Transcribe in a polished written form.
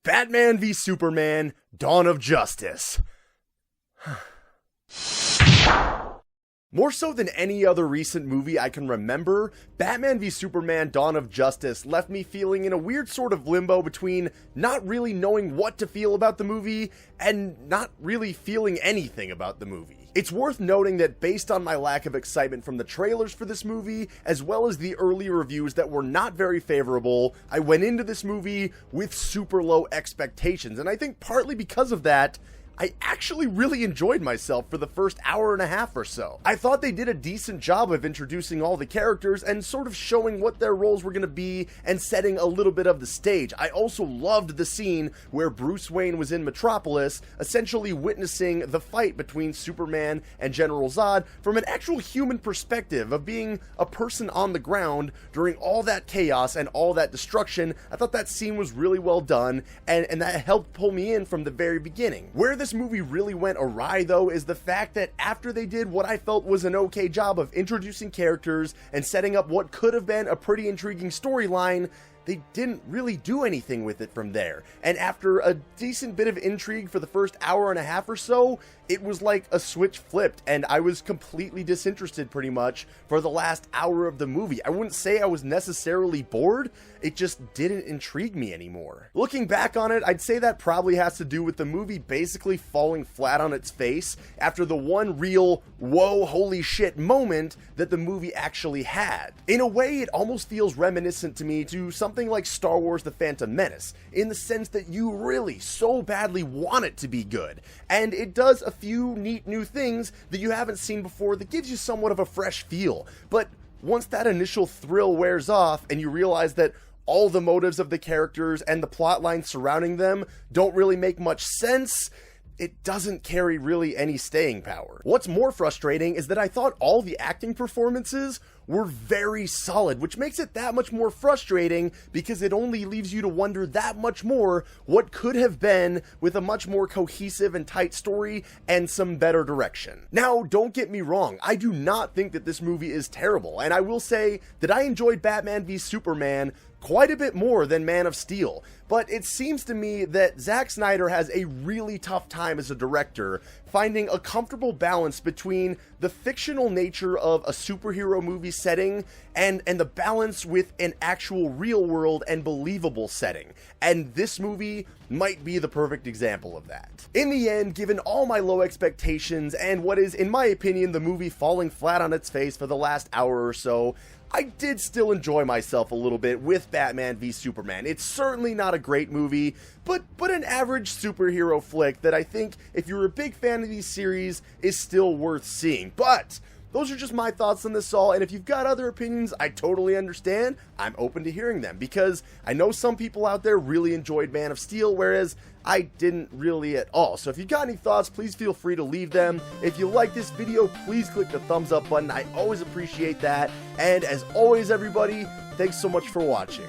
Batman v Superman: Dawn of Justice. More so than any other recent movie I can remember, Batman v Superman: Dawn of Justice left me feeling in a weird sort of limbo between not really knowing what to feel about the movie and not really feeling anything about the movie. It's worth noting that based on my lack of excitement from the trailers for this movie, as well as the early reviews that were not very favorable, I went into this movie with super low expectations, and I think partly because of that, I actually really enjoyed myself for the first hour and a half or so. I thought they did a decent job of introducing all the characters and sort of showing what their roles were going to be and setting a little bit of the stage. I also loved the scene where Bruce Wayne was in Metropolis, essentially witnessing the fight between Superman and General Zod from an actual human perspective of being a person on the ground during all that chaos and all that destruction. I thought that scene was really well done, and that helped pull me in from the very beginning. Where this movie really went awry, though, is the fact that after they did what I felt was an okay job of introducing characters and setting up what could have been a pretty intriguing storyline, they didn't really do anything with it from there. And after a decent bit of intrigue for the first hour and a half or so, it was like a switch flipped, and I was completely disinterested pretty much for the last hour of the movie. I wouldn't say I was necessarily bored, it just didn't intrigue me anymore. Looking back on it, I'd say that probably has to do with the movie basically falling flat on its face after the one real, whoa, holy shit moment that the movie actually had. In a way, it almost feels reminiscent to me to something like Star Wars: The Phantom Menace, in the sense that you really so badly want it to be good, and it does a few neat new things that you haven't seen before that gives you somewhat of a fresh feel. But once that initial thrill wears off and you realize that all the motives of the characters and the plot lines surrounding them don't really make much sense, it doesn't carry really any staying power. What's more frustrating is that I thought all the acting performances were very solid, which makes it that much more frustrating because it only leaves you to wonder that much more what could have been with a much more cohesive and tight story and some better direction. Now, don't get me wrong, I do not think that this movie is terrible, and I will say that I enjoyed Batman v Superman quite a bit more than Man of Steel, but it seems to me that Zack Snyder has a really tough time as a director finding a comfortable balance between the fictional nature of a superhero movie setting and the balance with an actual real world and believable setting. And this movie might be the perfect example of that. In the end, given all my low expectations and what is, in my opinion, the movie falling flat on its face for the last hour or so, I did still enjoy myself a little bit with Batman v Superman. It's certainly not a great movie, but an average superhero flick that I think, if you're a big fan of these series, is still worth seeing. But those are just my thoughts on this all, and if you've got other opinions, I totally understand. I'm open to hearing them, because I know some people out there really enjoyed Man of Steel, whereas I didn't really at all. So if you've got any thoughts, please feel free to leave them. If you like this video, please click the thumbs up button. I always appreciate that. And as always, everybody, thanks so much for watching.